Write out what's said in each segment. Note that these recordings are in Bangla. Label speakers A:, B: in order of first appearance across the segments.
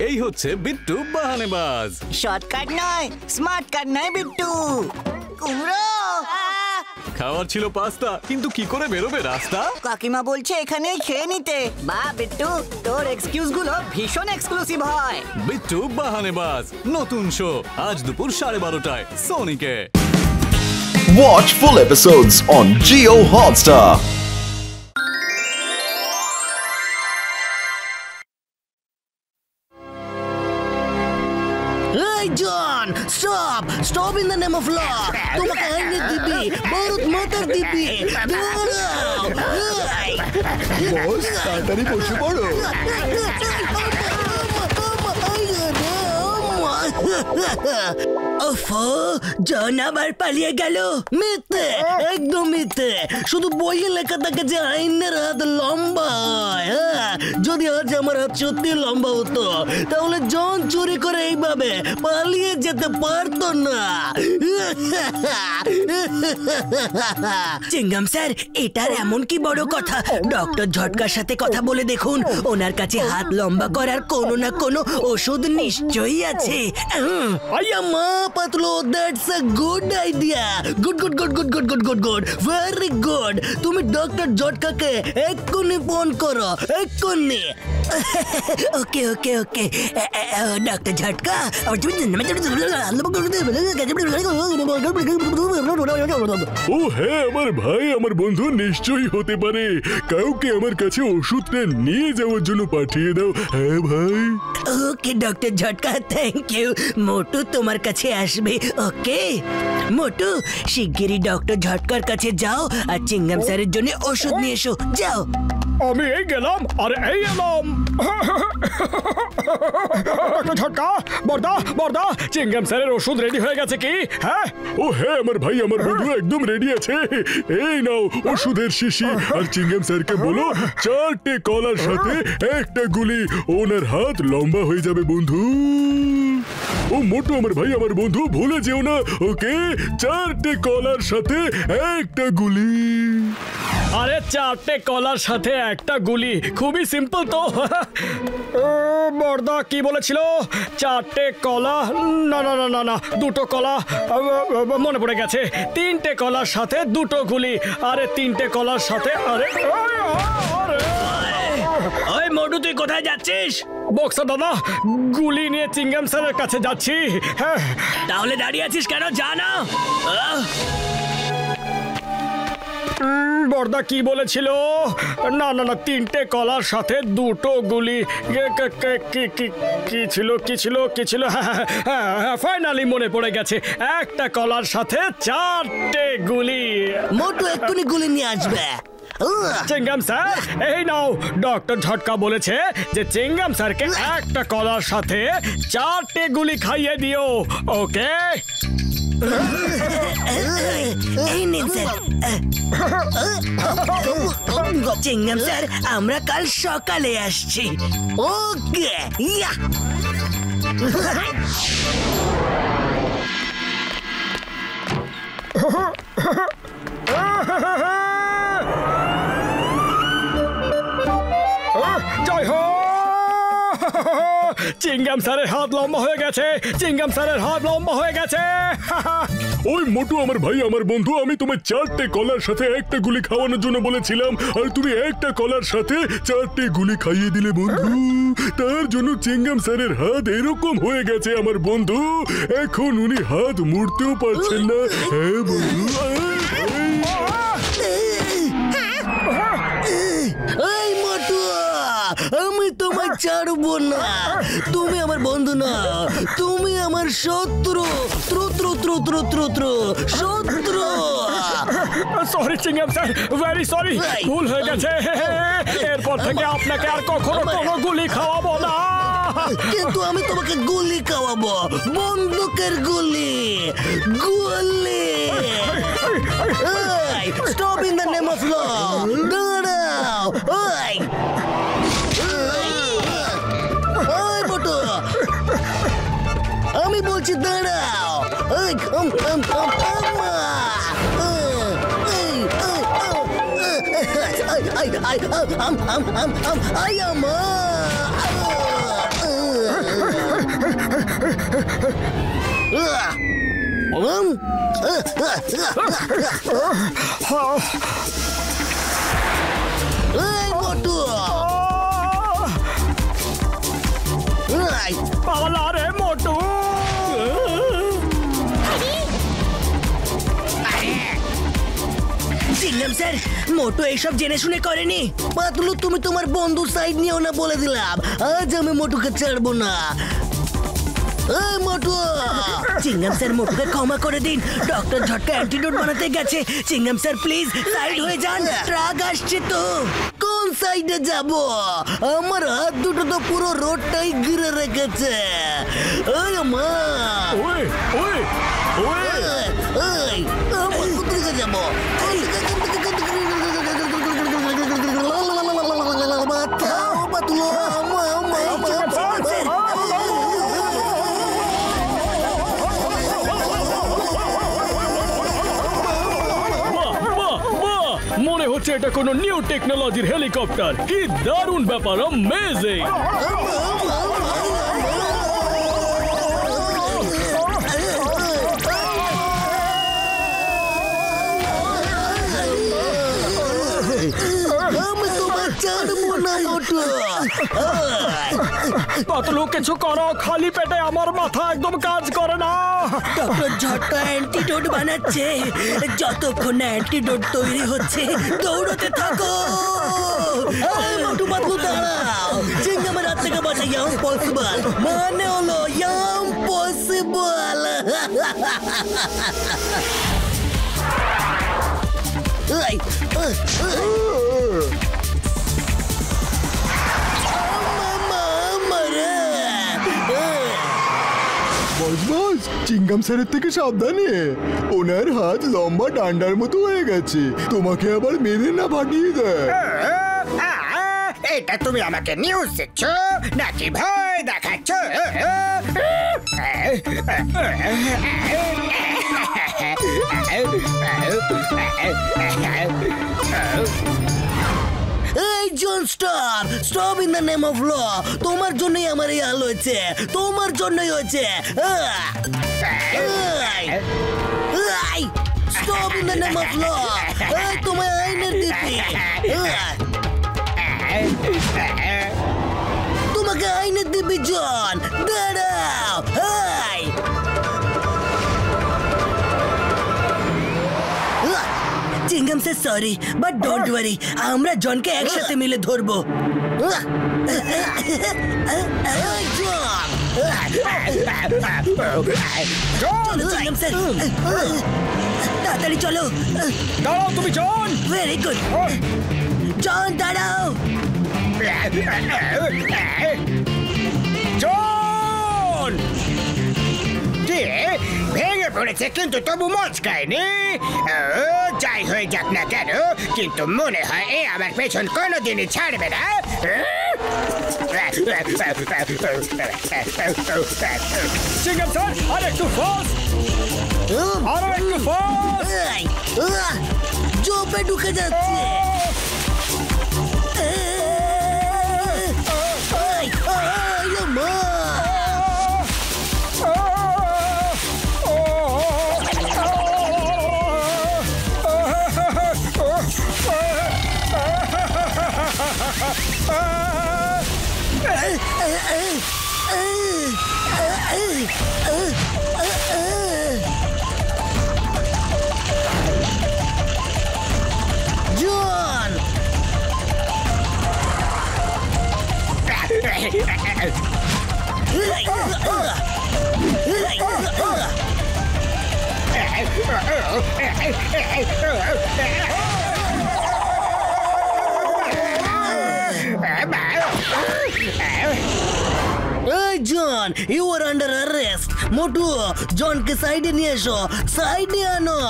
A: এই হচ্ছে বিট্টু বাহানেবাজ।
B: শর্টকাট নয়, স্মার্ট কাট নয় বিট্টু। কুমড়ো
A: খাওয়ার ছিল পাস্তা, কিন্তু কি করে বেরোবে রাস্তা?
B: কাকিমা বলছে এখানেই খেয়ে নিতে। বা বিট্টু, তোর এক্সকিউজ গুলো ভীষণ এক্সক্লুসিভ হয়।
A: বিট্টু বাহানেবাজ নতুন শো আজ দুপুর 12:30টায় সোনিকে।
C: Watch full episodes on Jio Hotstar.
D: Hey John, stop in the name of law. তোমাকে আইনে দিবি, ভারত মাতার দিবি। দাঁড়াও।
C: বস, তাড়াতাড়ি বসে পড়ো।
D: জন আবার পালিয়ে গেল। মিথ্যে, একদম মিথ্যে। শুধু বইয়ে লেখা থাকে যে আইনের হাত লম্বা হয়। যদি আজ আমার হাত সত্যি লম্বা হতো তাহলে জন চুরি করে এইভাবে পালিয়ে যেতে পারতো না। চিঙ্গাম স্যার, এটার এমন কি বড় কথা? ডক্টর ঝটকার সাথে কথা বলে দেখুন, ওনার কাছে হাত লম্বা করার কোনো না কোনো ওষুধ নিশ্চয়ই আছে। মা পাতলো, that's a good idea. Good good good good good good good good, very good. তুমি ডক্টর ঝটকাকে এক্ষুনি ফোন করো, এক্ষুনি। ওকে ওকে ওকে ডক্টর ঝটকা।
E: ও হ্যাঁ, আমার ভাই, আমার বন্ধু নিশ্চয়ই হতে পারে। কাউকে আমার কাছে ওষুধটা নিয়ে যাওয়ার জন্য পাঠিয়ে দাও। হ্যাঁ ভাই।
D: ওকে ডক্টর ঝটকা, থ্যাংক ইউ। মোটু তোমার কাছে আসবে। ওকে মোটু, শিগগিরই ডক্টর ঝটকার কাছে যাও আর চিঙ্গাম স্যারের জন্য ওষুধ নিয়ে এসো। যাও।
F: আমি এই গেলাম আর এই এলাম। ঝটকা, বর্দা বর্দা, চিঙ্গাম স্যারের ওষুধ রেডি হয়ে গেছে কি? হ্যাঁ
E: ও হ্যাঁ, আমার ভাই, আমার বন্ধু একদম রেডি আছে। এই নাও ওষুধের শিশি। আর চিঙ্গাম স্যারকে বলো 4টে কলার সাথে একটা গুলি। ওনার হাত লম্বা হয়ে যাবে বন্ধু। ও মোটু, আমার ভাই, আমার বন্ধু, ভুলে যেও না। ওকে, 4টে কলার সাথে একটা গুলি।
F: আরে 4টে কলার সাথে একটা গুলি, খুবই সিম্পল তো। বর্দা কি বলেছিল? 4টে কলা? না না না না না, 2টো কলা। মনে পড়ে গেছে, 3টে কলার সাথে 2টো গুলি। আরে 3টে কলার সাথে, আরে
D: ওই মোটু, তুই কোথায় যাচ্ছিস?
F: বক্সা দাদা, গুলি নিয়ে চিঙ্গাম স্যারের কাছে যাচ্ছি। হ্যাঁ।
D: তাহলে দাঁড়িয়ে আছিস কেন? জানা
F: বর্দা কি বলেছিল? না না না, 3টে কলার সাথে 2টো গুলি। কি ছিল কি ছিল কি ছিল? হ্যাঁ, ফাইনালি মনে পড়ে গেছে, একটা কলার সাথে 4টে গুলি।
D: মোটু এক্ষুনি গুলি নিয়ে আসবে।
F: চিঙ্গাম স্যার, এই নাও, ডক্টর ঝটকা বলেছে যে চিঙ্গাম স্যারকে একটা কলার সাথে 4টে গুলি খাইয়ে দিও। ওকে?
D: এই নিন স্যার। চিঙ্গাম স্যার, আমরা কাল সকালে আসছি। ওকে। ইয়া।
F: জয় হো! চিঙ্গাম স্যারের হাত লম্বা হয়ে গেছে, চিঙ্গাম স্যারের হাত লম্বা হয়ে গেছে।
E: ওই মোটু, আমার ভাই, আমার বন্ধু, আমি তোমায় 4টে কলার সাথে একটা গুলি খাওয়ানোর জন্য বলেছিলাম, আর তুমি একটা কলার সাথে 4টে গুলি খাইয়ে দিলে বন্ধু। তার জন্য চিঙ্গাম স্যারের হাত এরকম হয়ে গেছে আমার বন্ধু। এখন উনি হাত মুড়তেও পারছেন না। হ্যাঁ বন্ধু।
D: এই মোটু, আমি তোমায় ছাড়বো না। তুমি আমার বন্ধু না, তুমি আমার শত্রু। শত্রু।
F: সরি চিঙ্গাম স্যার, ভেরি সরি, ভুল হয়ে গেছে। এরপর থেকে আপনাকে আর কখনো কোনো গুলি খাওয়াবো না।
D: কিন্তু আমি তোমাকে গুলি খাওয়াবো, বন্দুকের গুলি। Stop in the name of law. দাঁড়াও। মোটু, আমি বলছি দাঁড়াও। মোটু
F: পালা রে মোটু।
D: চিংগাম স্যার, মোটু এইসব জেনে শুনে করেনি। পাতলু, তুমি তোমার বন্ধু সাইড নিও না, বলে দিলাম। আজ আমি মোটুকে ছাড়বো না। এই মোটু! চিংগাম স্যার, মোটুকে ক্ষমা করে দিন। ডক্টর ঝটকা অ্যান্টিডোট বানাতে গেছে। চিংগাম স্যার, প্লিজ সাইড হয়ে যান, ট্রাক আসছে তো। কোন সাইডে যাব? আমার হাত দুটো তো পুরো রোডটাই ঘিরে রেখেছে। ওই মা!
F: ওই ওই ওই
D: এই আমার কোথায় যাব?
F: মনে হচ্ছে এটা কোনো নিউ টেকনোলজির হেলিকপ্টার। কি দারুণ ব্যাপার, অ্যামেজিং। পাতলু, কিছু করো, খালি পেটে আমার মাথা একদম কাজ করে না।
D: ডক্টর ঝটকা অ্যান্টিডোট বানাচ্ছে। যতক্ষণ না অ্যান্টিডোট তৈরি হচ্ছে, দৌড়তে থাকো। মোটু পাতলু, দাঁড়াও। চিংগামের হাত থেকে বাঁচা ইম্পসিবল, মানে হলো ইম্পসিবল।
C: বস, চিংগাম স্যারের থেকে সাবধানে। ওনার হাত লম্বা ডান্ডার মতো হয়ে গেছে, তোমাকে আবার মেরে না ভাগিয়ে দেয়।
G: এটা তুমি আমাকে নিউজ দিচ্ছ নাকি ভয় দেখাচ্ছ?
D: এই John, stop stop in the name of law. তোমার জন্যই আমার এই হাল হয়েছে, তোমার জন্যই হয়েছে। Stop in the name of law. তোমায় আইনের দিচ্ছি, তোমাকে আইনের দিবি জন। দাঁড়াও। Chingum sir, sorry, but don't worry, আমরা জনকে একসাথে মিলে ধরবো। চলো চিংগাম স্যার, তাড়াতাড়ি চলো।
F: দাঁড়াও তুমি, জন।
D: Very good. জন, দাঁড়াও।
F: জন!
G: ভেঙে পড়েছে কিন্তু তবু মচকায়নি। যাই হয়ে যাক না কেন, কিন্তু মনে হয় এ আমার পেছন কোনোদিনই ছাড়বে না।
F: চিংগাম স্যার, আর একটু ফাস্ট, আরো একটু ফাস্ট।
D: জোপে ঢুকে যাচ্ছে। John! Hey John, you are under arrest. মোটু, জনকে সাইডে নিয়ে এসো, সাইডে আনো।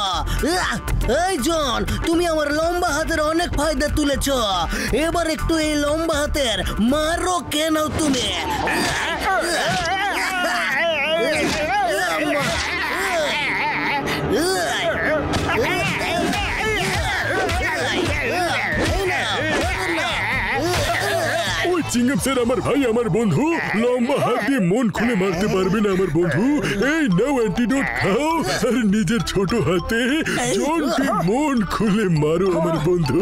D: এই জন, তুমি আমার লম্বা হাতের অনেক ফায়দা তুলেছ, এবার একটু এই লম্বা হাতের মারো কেন তুমি?
E: চিংগাম স্যার আমার ভাই আমার বন্ধু লম্বা হাত দিয়ে মন খুলে মারতে পারবে না আমার বন্ধু। এই নাও অ্যান্টিডোট খাও আর নিজের ছোট হাতে জনকে মন খুলে মারো আমার বন্ধু।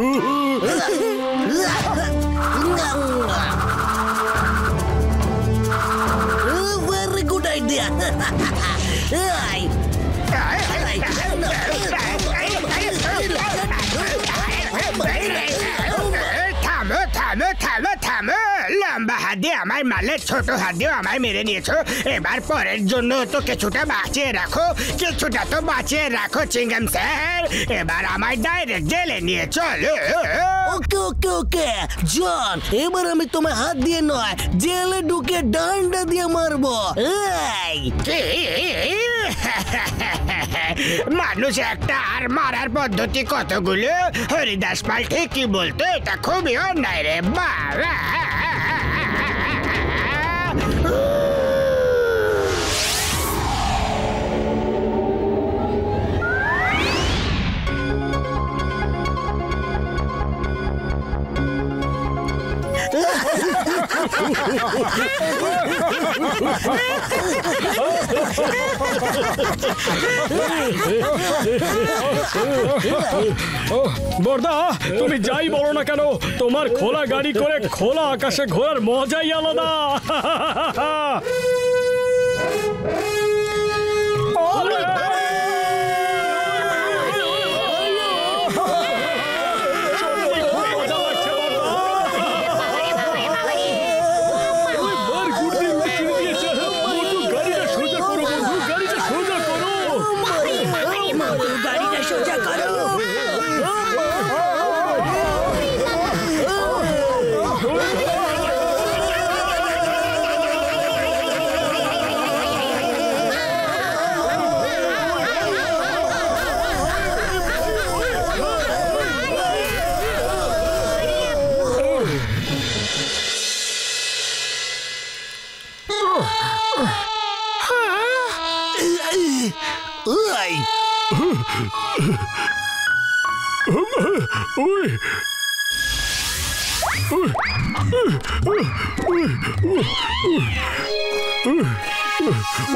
D: Very good idea.
G: থামো থামো থামো থামো, লম্বা হাত দিয়ে আমায় মারলে, ছোট হাত দিয়ে আমায় মেরে নিয়েছো। এবার পরের জন্য তো কিছুটা বাঁচিয়ে রাখো, কিছুটা তো বাঁচিয়ে রাখো চিংগাম স্যার। এবার আমায় ডাইরেক্ট জেলে নিয়ে চলো।
D: ওকে ওকে ওকে জন, এবার আমি তোমায় হাত দিয়ে নয় জেলে ঢুকে ডান্ডা দিয়ে মারবো।
G: মানুষ একটা আর মারার পদ্ধতি কতগুলো। হরিদাস পাল ঠিকই বলতো, এটা খুবই অন্যায় রে বাবা।
F: বর্দা, তুমি যাই বলো না কেন, তোমার খোলা গাড়ি করে খোলা আকাশে ঘোরার মজাই আলাদা।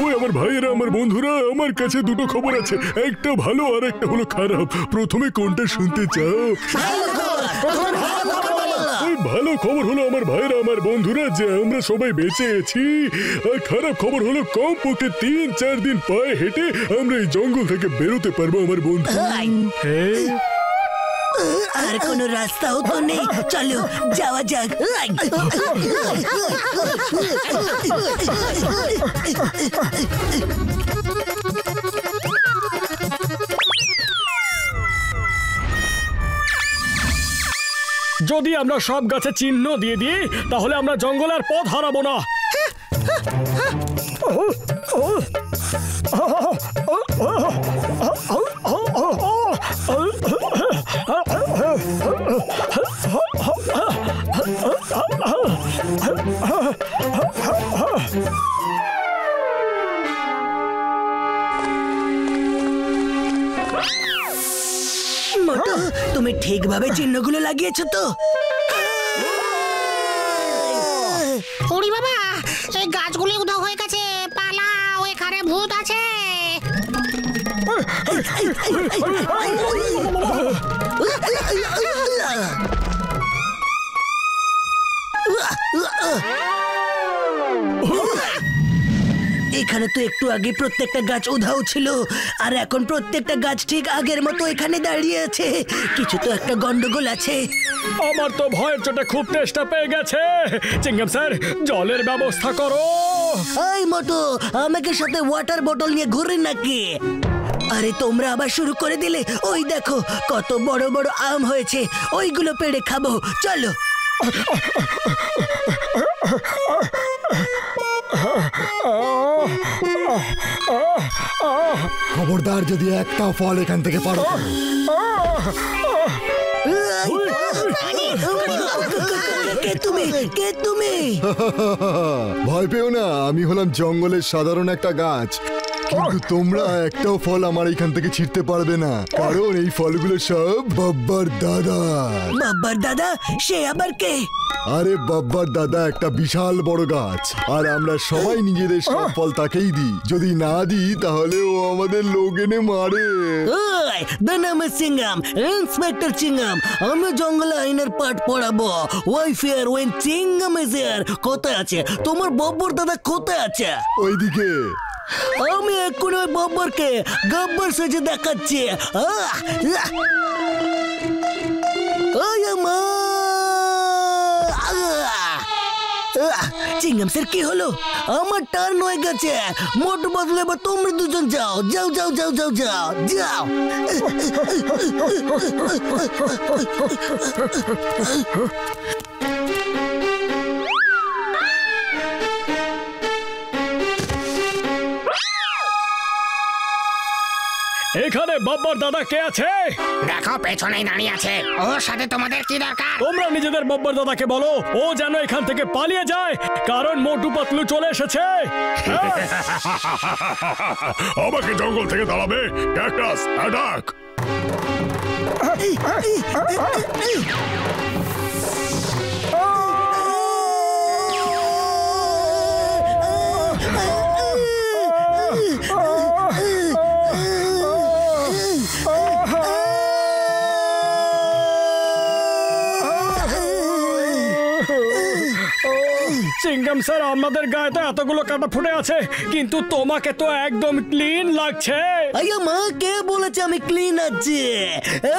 E: ওই আমার ভাইয়েরা আমার বন্ধুরা, আমার কাছে দুটো খবর আছে, একটা ভালো আর একটা হলো খারাপ। প্রথমে কোনটা শুনতে চাও? ওই ভালো খবর হলো আমার ভাইয়েরা আমার বন্ধুরা যে আমরা সবাই বেঁচে আছি। আর খারাপ খবর হলো কমপক্ষে 3-4 দিন পায়ে হেঁটে আমরা এই জঙ্গল থেকে বেরোতে পারবো আমার বন্ধু।
D: আর কোনো রাস্তাও তো নেই, চলো যাওয়া যাক।
F: যদি আমরা সব গাছে চিহ্ন দিয়ে দিই তাহলে আমরা জঙ্গলের পথ হারাবো না।
D: মোটু, তুমি ঠিকভাবে চিহ্নগুলো লাগিয়েছো তো?
H: ওরে বাবা, এই গাছগুলি উধাও হয়ে গেছে, পালাও, এখানে ভূত আছে।
D: এখানে তো একটু আগে প্রত্যেকটা গাছ উধাও ছিল, আর এখন প্রত্যেকটা গাছ ঠিক আগের মতো এখানে দাঁড়িয়ে আছে। কিছু তো একটা গন্ডগোল আছে।
F: আমার তো ভয়ের চোটে খুব তেষ্টা পেয়ে গেছে। চিংগাম স্যার, জলের ব্যবস্থা করো।
D: এই মোটু, আমাকে সাথে ওয়াটার বোতল নিয়ে ঘুরে নাকি? আরে তোমরা আবার শুরু করে দিলে। ওই দেখো কত বড় বড় আম হয়েছে, ওইগুলো পেড়ে খাবো, চলো।
C: খবরদার যদি একটা ফল এখান থেকে পারো।
D: কে তুমি? কে তুমি?
C: ভয় পেও না, আমি হলাম জঙ্গলের সাধারণ একটা গাছ। কিন্তু তোমরা একটাও ফল আমার এখান থেকে ছিঁড়তে পারবে না, কারণ এই ফলগুলো সব বাব্বার দাদা।
D: বাব্বার দাদা? সে আবার কে?
C: আরে বাব্বার দাদা একটা বিশাল বড় গাছ, আর আমরা সবাই নিজেদের সব ফল তাকেই দিই। যদি না দিই তাহলে ও আমাদের লোক এনে মারে।
D: ওই দ্য নাম ইজ চিংগাম, ইন্সপেক্টর চিংগাম। আমি জঙ্গলে আইনের পাঠ পড়াবো। Why fear when Chingum is here. কোথায় আছে তোমার বাব্বর দাদা? কোথায় আছে?
C: ওইদিকে।
D: আমি এক্ষুনি ওই বাব্বরকে গাব্বার সেজে দেখাচ্ছি। চিংগাম স্যার, কি হলো? আমার টার্ন হয়ে গেছে। মোটর বদলে এবার তোমরা দুজন যাও যাও যাও যাও যাও যাও যাও।
F: এখানে বাব্বার দাদা কে আছে?
G: দেখো পেছনেই দাঁড়িয়ে আছে। ওর সাথে তোমাদের কি দরকার?
F: তোমরা নিজেদের বাব্বার দাদাকে বলো ও যেন এখান থেকে পালিয়ে যায়, কারণ মোটু পাতলু চলে এসেছে।
E: আমাকে জঙ্গল থেকে তাড়াবে? Cactus attack!
F: চিংগাম স্যার, আমাদের গায়ে তো এতগুলো কাটা ফুটে আছে, কিন্তু তোমাকে তো একদম ক্লিন লাগছে।
D: আইয়া মা, কে বলেছে আমি ক্লিন আছি?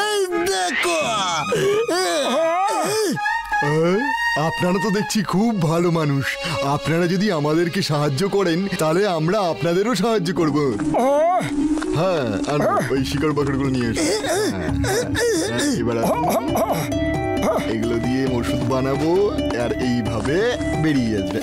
D: এই দেখো।
C: আপনারা তো দেখছি খুব ভালো মানুষ। আপনারা যদি আমাদেরকে সাহায্য করেন তাহলে আমরা আপনাদেরও সাহায্য করব। হ্যাঁ, আর ওই শিকড় বাকড়গুলো নিয়ে এসো। এবার এগুলো দিয়ে ওষুধ বানাবো, আর এইভাবে বেরিয়ে আসবে।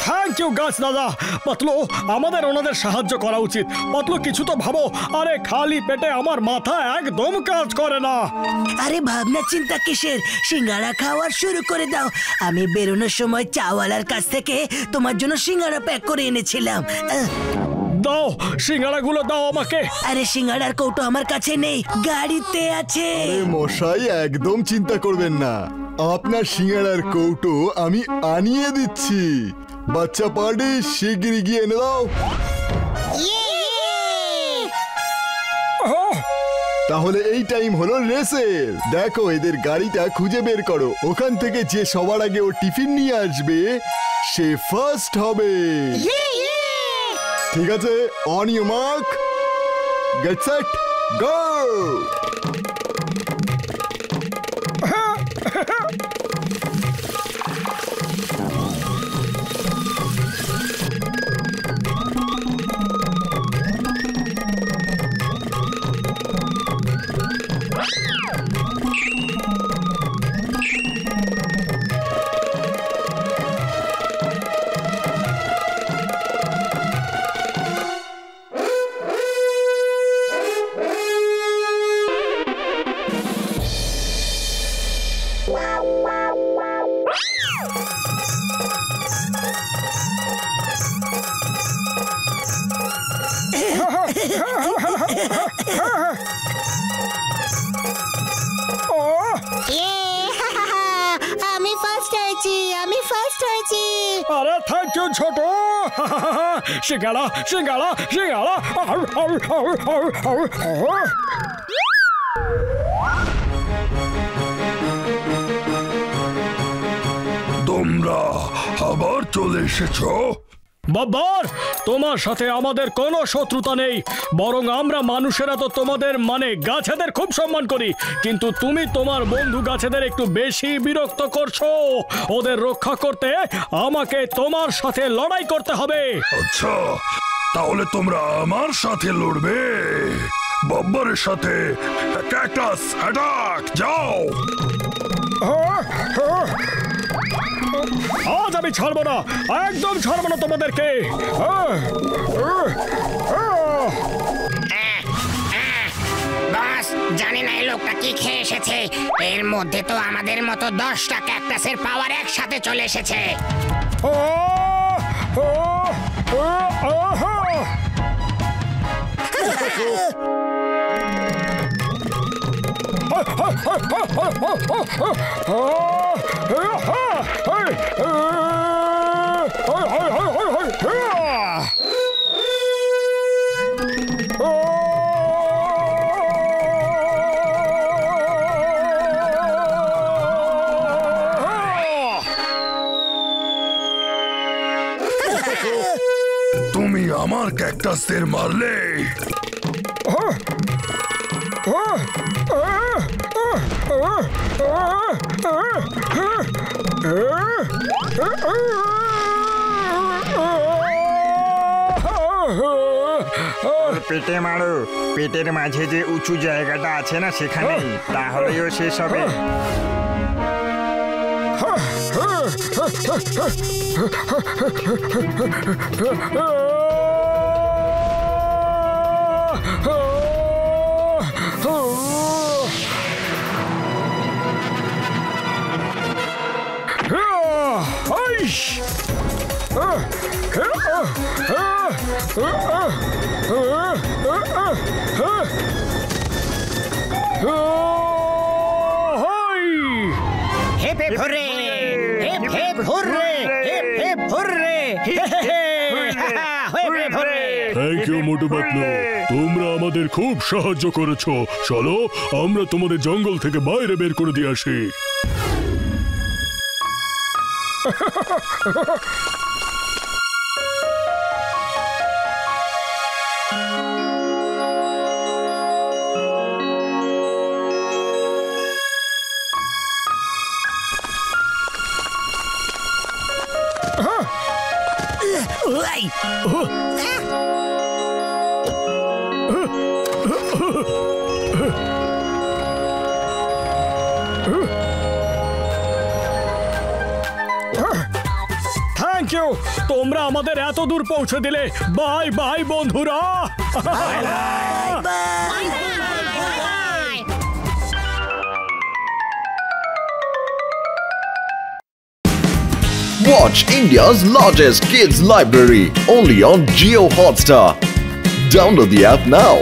F: থ্যাংক ইউ গাছ দাদা। পাতলু, আমাদের ওনাদের সাহায্য করা উচিত। পাতলু, কিছু তো ভাবো। আরে খালি পেটে আমার মাথা একদম কাজ করে না।
D: আরে ভাবনা চিন্তা কিসের? সিঙ্গারা খাওয়া শুরু করে দাও। আমি বেরোনোর সময় চাওয়ালার কাছ থেকে তোমার জন্য সিঙ্গারা প্যাক করে এনেছিলাম।
F: দাও, সিঙ্গাড়াগুলো দাও আমাকে।
D: আরে সিঙ্গারার কৌটো আমার কাছে নেই, গাড়িতে আছে।
C: আরে মশাই, একদম চিন্তা করবেন না, আপনার সিঙ্গারার কৌটো আমি আনিয়ে দিচ্ছি। বাচ্চা পার্টি, শিগগিরই গিয়ে এনে দাও। তাহলে এই টাইম হলো রেসের। দেখো, এদের গাড়িটা খুঁজে বের করো। ওখান থেকে যে সবার আগে ও টিফিন নিয়ে আসবে সে ফার্স্ট হবে। ঠিক আছে, on your mark, get set, go.
H: আমি ফার্স্ট হয়েছি, আমি ফার্স্ট হয়েছি।
F: আরে থ্যাংক ইউ ছোট। সিঙ্গাড়া সিঙ্গাড়া সিঙ্গাড়া।
E: তোমরা আবার চলে এসেছো?
F: বাব্বার, তোমার সাথে আমাদের কোনো শত্রুতা নেই, বরং আমরা মানুষেরা তো তোমাদের মানে গাছেদের খুব সম্মান করি, কিন্তু তুমি তোমার বন্ধু গাছেদের একটু বেশি বিরক্ত করছো। ওদের রক্ষা করতে আমাকে তোমার সাথে লড়াই করতে হবে।
E: আচ্ছা, তাহলে তোমরা আমার সাথে লড়বে? বাব্বারের সাথে? ক্যাকটাস অ্যাটাক, যাও।
F: আজ আমি ছাড়বো না, একদম ছাড়বো না তোমাদেরকে।
G: বাস, জানি না এই লোকটা কি খেয়ে এসেছে। এর মধ্যে তো আমাদের মতো 10টা ক্যাকটাসের পাওয়ার একসাথে চলে এসেছে।
E: তুমি আমার ক্যাকটাসদের মারলে।
I: পেটে মারো, পেটের মাঝে যে উঁচু জায়গাটা আছে না সেখানে, তাহলেও শেষ হবে।
G: Hip hip hurray, hip hip hurray, hip hip hurray, hip hip hurray.
E: Thank you Motu Patlu, তোমরা আমাদের খুব সাহায্য করেছো। চলো আমরা তোমাদের জঙ্গল থেকে বাইরে বের করে দিয়ে আসি।
F: থ্যাংক ইউ, তোমরা আমাদের এত দূর পৌঁছে দিলে। বাই বাই বন্ধুরা।
J: Watch India's largest kids library only on Jio Hotstar. Download the app now.